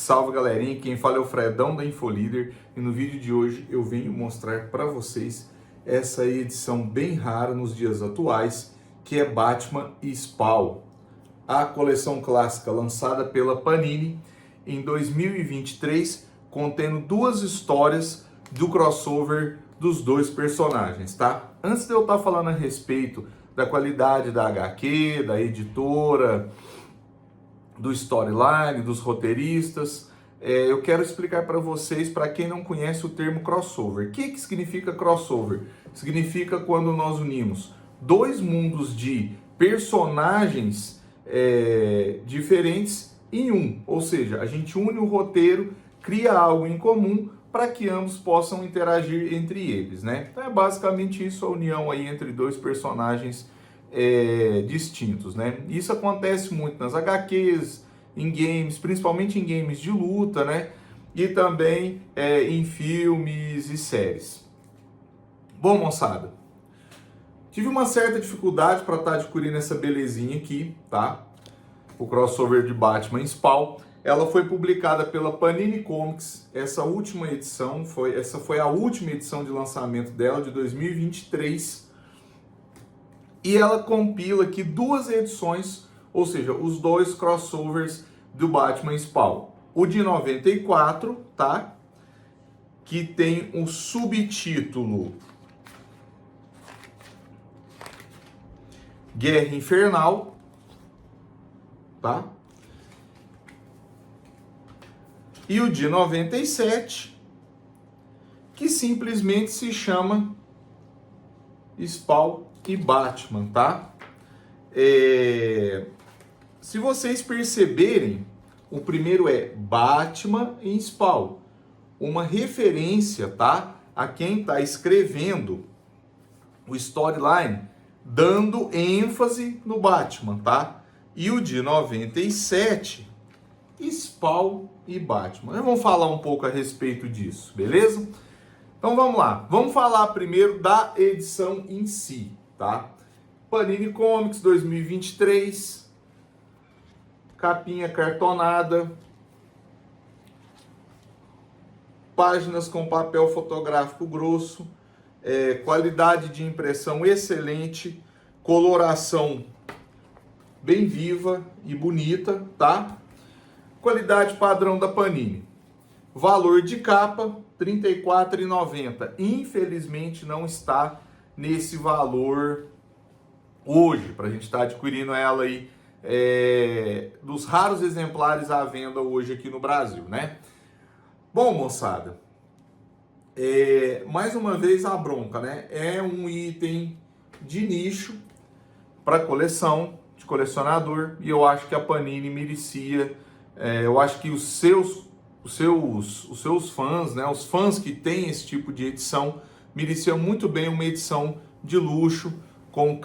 salve galerinha, quem fala é o Fredão da InfoLíder e no vídeo de hoje eu venho mostrar para vocês essa edição bem rara nos dias atuais, que é Batman e Spawn, a coleção clássica lançada pela Panini em 2023, contendo duas histórias do crossover dos dois personagens, tá? Antes de eu estar falando a respeito da qualidade da HQ, da editora, do storyline, dos roteiristas, eu quero explicar para vocês, para quem não conhece o termo crossover. O que significa crossover? Significa quando nós unimos dois mundos de personagens diferentes em um. Ou seja, a gente une o roteiro, cria algo em comum para que ambos possam interagir entre eles, né? Então é basicamente isso, a união aí entre dois personagens distintos, né? Isso acontece muito nas HQs, em games, principalmente em games de luta, né? E também em filmes e séries. Bom, moçada, tive uma certa dificuldade para estar adquirindo essa belezinha aqui, tá? O crossover de Batman e Spawn. Ela foi publicada pela Panini Comics. Essa última edição foi a última edição de lançamento dela, de 2023. E ela compila aqui duas edições, ou seja, os dois crossovers do Batman e Spawn. O de 94, tá? Que tem um subtítulo Guerra Infernal, tá? E o de 97, que simplesmente se chama Spawn e Batman, tá? Se vocês perceberem, o primeiro é Batman e Spawn, uma referência, tá? A quem está escrevendo o storyline, dando ênfase no Batman, tá? E o de 97, Spawn e Batman. Vamos falar um pouco a respeito disso, beleza? Então vamos lá. Vamos falar primeiro da edição em si, tá? Panini Comics 2023, capinha cartonada, páginas com papel fotográfico grosso, qualidade de impressão excelente, coloração bem viva e bonita, tá? Qualidade padrão da Panini. Valor de capa, R$ 34,90. Infelizmente não está nesse valor hoje, para a gente estar adquirindo ela aí, dos raros exemplares à venda hoje aqui no Brasil, né? Bom, moçada, mais uma vez a bronca, né? É um item de nicho para coleção, de colecionador, e eu acho que a Panini merecia, eu acho que os seus fãs, né, os fãs que têm esse tipo de edição, mereciam muito bem uma edição de luxo com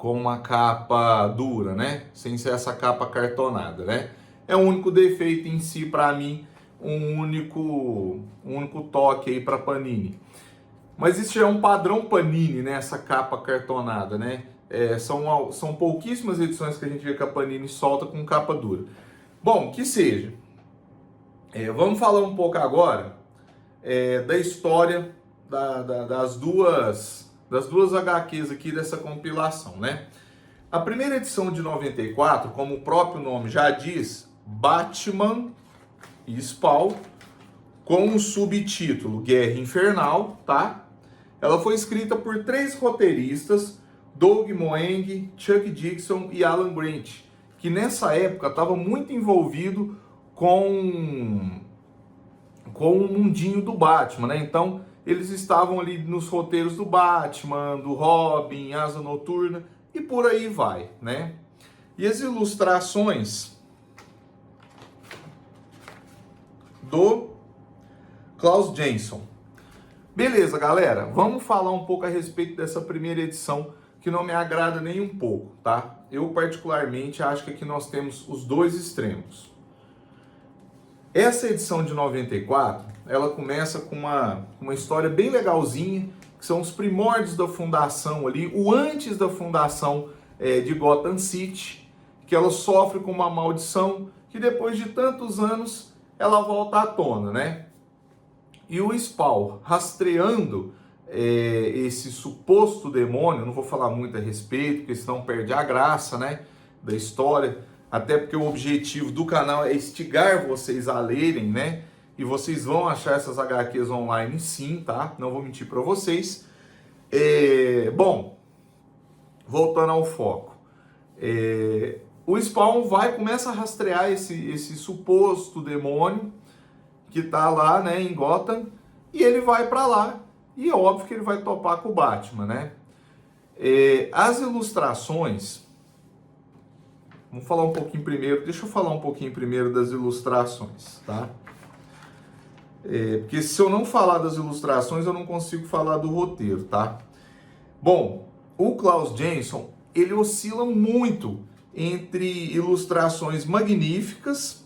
uma capa dura, né, sem ser essa capa cartonada, né. É o único defeito em si para mim, um único toque aí para Panini. Mas isso já é um padrão Panini, né, essa capa cartonada, né. São pouquíssimas edições que a gente vê que a Panini solta com capa dura. Bom, que seja. Vamos falar um pouco agora da história das duas HQs aqui dessa compilação, né? A primeira edição de 94, como o próprio nome já diz, Batman e Spawn, com o subtítulo Guerra Infernal, tá? Ela foi escrita por 3 roteiristas, Doug Moeng, Chuck Dixon e Alan Grant, que nessa época estava muito envolvido com o mundinho do Batman, né? Então, eles estavam ali nos roteiros do Batman, do Robin, Asa Noturna e por aí vai, né? E as ilustrações do Klaus Janson. Beleza, galera, vamos falar um pouco a respeito dessa primeira edição, que não me agrada nem um pouco, tá? Eu particularmente acho que aqui nós temos os dois extremos. Essa edição de 94, ela começa com uma história bem legalzinha, que são os primórdios da fundação ali, o antes da fundação de Gotham City, que ela sofre com uma maldição que depois de tantos anos ela volta à tona, né? E o Spawn, rastreando esse suposto demônio, não vou falar muito a respeito, porque senão perde a graça, né, da história, até porque o objetivo do canal é instigar vocês a lerem, né, e vocês vão achar essas HQs online sim, tá? Não vou mentir para vocês. Bom, voltando ao foco. O Spawn começa a rastrear esse suposto demônio que tá lá, né, em Gotham, e ele vai para lá, e é óbvio que ele vai topar com o Batman, né? As ilustrações, vamos falar um pouquinho primeiro, deixa eu falar um pouquinho primeiro das ilustrações, tá? Porque se eu não falar das ilustrações, eu não consigo falar do roteiro, tá? Bom, o Klaus Janson, ele oscila muito entre ilustrações magníficas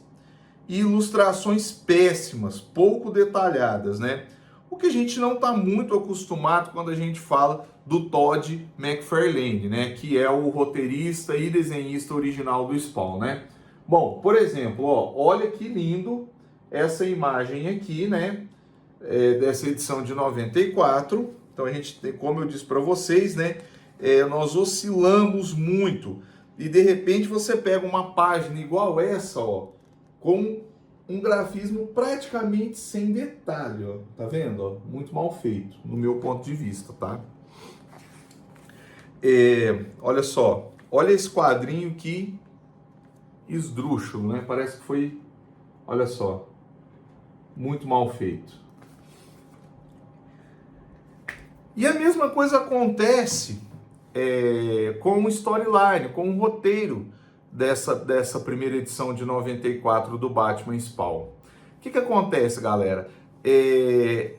e ilustrações péssimas, pouco detalhadas, né? O que a gente não está muito acostumado quando a gente fala do Todd McFarlane, né? Que é o roteirista e desenhista original do Spawn, né? Bom, por exemplo, ó, olha que lindo essa imagem aqui, né? Dessa edição de 94. Então a gente tem, como eu disse para vocês, né? Nós oscilamos muito. E de repente você pega uma página igual essa, ó, com um grafismo praticamente sem detalhe, ó. Tá vendo? Ó? Muito mal feito, no meu ponto de vista, tá? Olha só, olha esse quadrinho que esdrúxulo, né? Parece que foi, olha só, muito mal feito. E a mesma coisa acontece com o storyline, com o roteiro dessa primeira edição de 94 do Batman Spawn. O que acontece, galera? É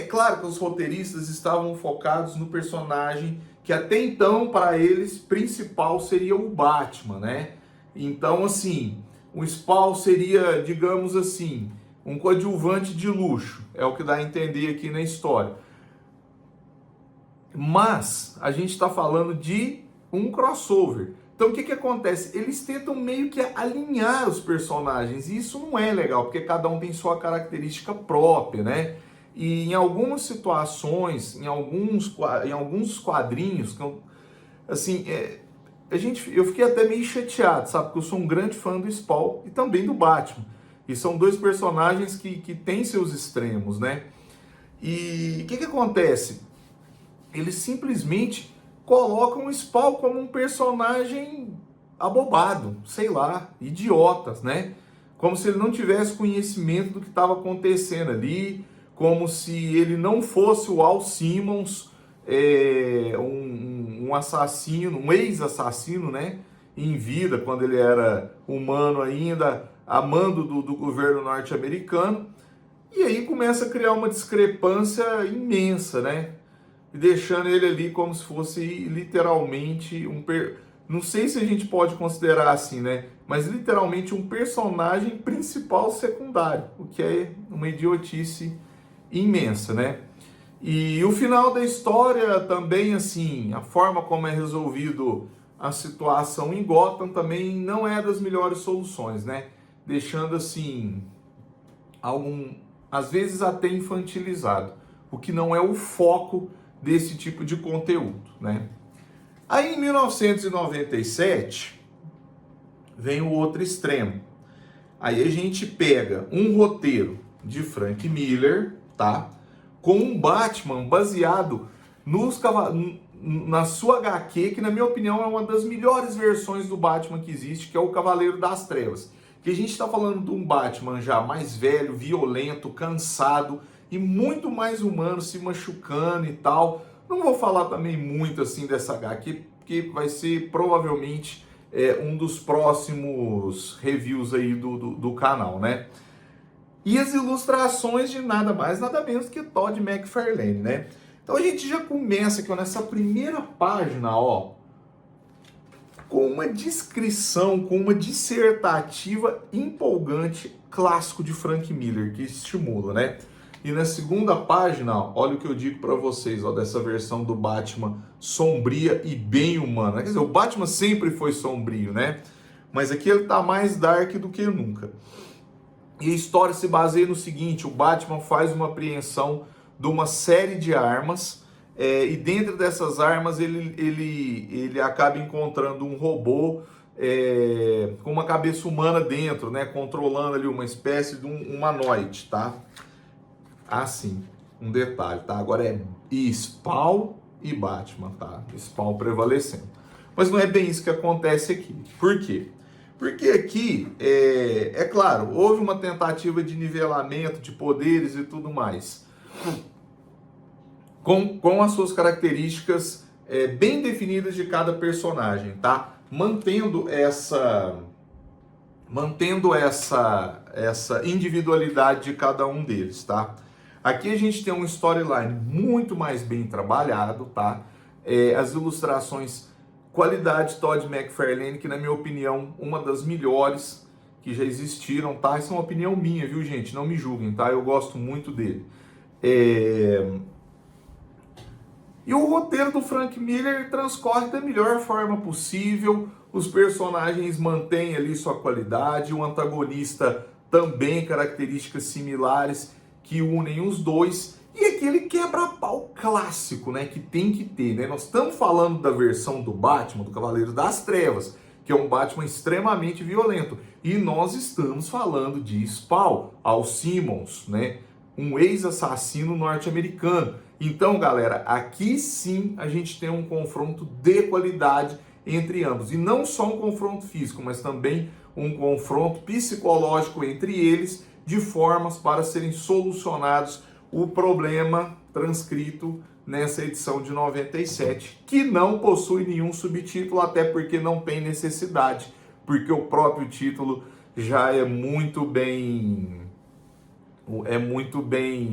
claro que os roteiristas estavam focados no personagem que até então, para eles, principal seria o Batman, né? Então, assim, o Spawn seria, digamos assim, um coadjuvante de luxo. É o que dá a entender aqui na história. Mas a gente está falando de um crossover. Então o que acontece? Eles tentam meio que alinhar os personagens, e isso não é legal, porque cada um tem sua característica própria, né? E em algumas situações, em alguns quadrinhos, assim, eu fiquei até meio chateado, sabe? Porque eu sou um grande fã do Spawn e também do Batman. E são dois personagens que têm seus extremos, né? E o que acontece? Eles simplesmente colocam o Spawn como um personagem abobado, sei lá, idiotas, né? Como se ele não tivesse conhecimento do que estava acontecendo ali, como se ele não fosse o Al Simmons, um assassino, um ex-assassino, né? Em vida, quando ele era humano ainda, a mando do governo norte-americano. E aí começa a criar uma discrepância imensa, né? E deixando ele ali como se fosse literalmente não sei se a gente pode considerar assim, né? Mas literalmente um personagem principal secundário, o que é uma idiotice imensa, né? E o final da história também, assim, a forma como é resolvido a situação em Gotham também não é das melhores soluções, né? Deixando, assim, às vezes até infantilizado, o que não é o foco desse tipo de conteúdo, né? Aí em 1997 vem o outro extremo. Aí a gente pega um roteiro de Frank Miller, tá? Com um Batman baseado na sua HQ, que na minha opinião é uma das melhores versões do Batman que existe, que é o Cavaleiro das Trevas. Que a gente está falando de um Batman já mais velho, violento, cansado e muito mais humano, se machucando e tal. Não vou falar também muito assim dessa HQ, porque vai ser provavelmente um dos próximos reviews aí do canal, né? E as ilustrações de nada mais, nada menos que Todd McFarlane, né? Então a gente já começa aqui, ó, nessa primeira página, ó, com uma descrição, com uma dissertativa empolgante, clássico de Frank Miller, que estimula, né? E na segunda página, ó, olha o que eu digo para vocês, ó, dessa versão do Batman sombria e bem humana. Quer dizer, o Batman sempre foi sombrio, né? mas aqui ele tá mais dark do que nunca. E a história se baseia no seguinte: o Batman faz uma apreensão de uma série de armas, e dentro dessas armas ele acaba encontrando um robô com uma cabeça humana dentro, né, controlando ali uma espécie de um humanoide, tá? Assim, um detalhe, tá? Agora é Spawn e Batman, tá? Spawn prevalecendo. Mas não é bem isso que acontece aqui. Por quê? Porque aqui, é claro, houve uma tentativa de nivelamento de poderes e tudo mais, com as suas características bem definidas de cada personagem, tá? Mantendo essa individualidade de cada um deles, tá? Aqui a gente tem um storyline muito mais bem trabalhado, tá? As ilustrações, qualidade Todd McFarlane, que na minha opinião, uma das melhores que já existiram, tá? Isso é uma opinião minha, viu, gente? Não me julguem, tá? Eu gosto muito dele. E o roteiro do Frank Miller transcorre da melhor forma possível, os personagens mantêm ali sua qualidade, o antagonista também características similares que unem os dois, e aquele quebra-pau clássico, né, que tem que ter, né? Nós estamos falando da versão do Batman, do Cavaleiro das Trevas, que é um Batman extremamente violento, e nós estamos falando de Spawn, Al Simmons, né, um ex-assassino norte-americano. Então, galera, aqui sim a gente tem um confronto de qualidade entre ambos. E não só um confronto físico, mas também um confronto psicológico entre eles, de formas para serem solucionados o problema transcrito nessa edição de 97, que não possui nenhum subtítulo, até porque não tem necessidade, porque o próprio título já é muito bem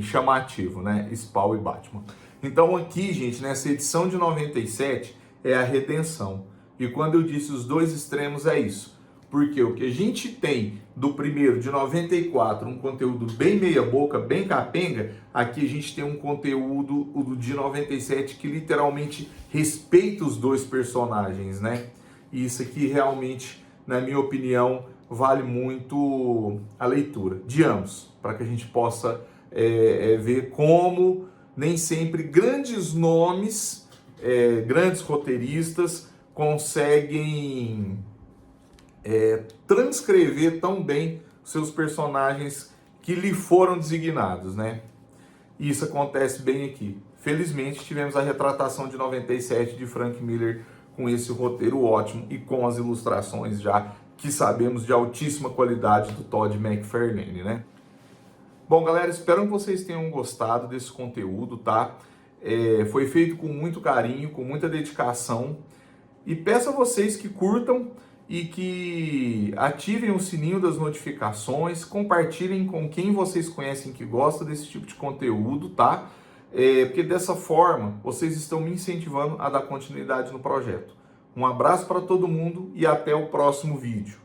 chamativo, né? Spawn e Batman. Então aqui, gente, nessa edição de 97 é a redenção. E quando eu disse os dois extremos é isso. Porque o que a gente tem do primeiro de 94, um conteúdo bem meia boca, bem capenga, aqui a gente tem um conteúdo o de 97 que literalmente respeita os dois personagens, né? E isso aqui realmente, na minha opinião, vale muito a leitura de ambos, para que a gente possa ver como nem sempre grandes nomes, grandes roteiristas conseguem transcrever tão bem seus personagens que lhe foram designados, né? E isso acontece bem aqui. Felizmente tivemos a retratação de 97 de Frank Miller com esse roteiro ótimo e com as ilustrações já que sabemos de altíssima qualidade do Todd McFarlane, né? Bom, galera, espero que vocês tenham gostado desse conteúdo, tá? Foi feito com muito carinho, com muita dedicação. E peço a vocês que curtam e que ativem o sininho das notificações, compartilhem com quem vocês conhecem que gosta desse tipo de conteúdo, tá? Porque dessa forma vocês estão me incentivando a dar continuidade no projeto. Um abraço para todo mundo e até o próximo vídeo.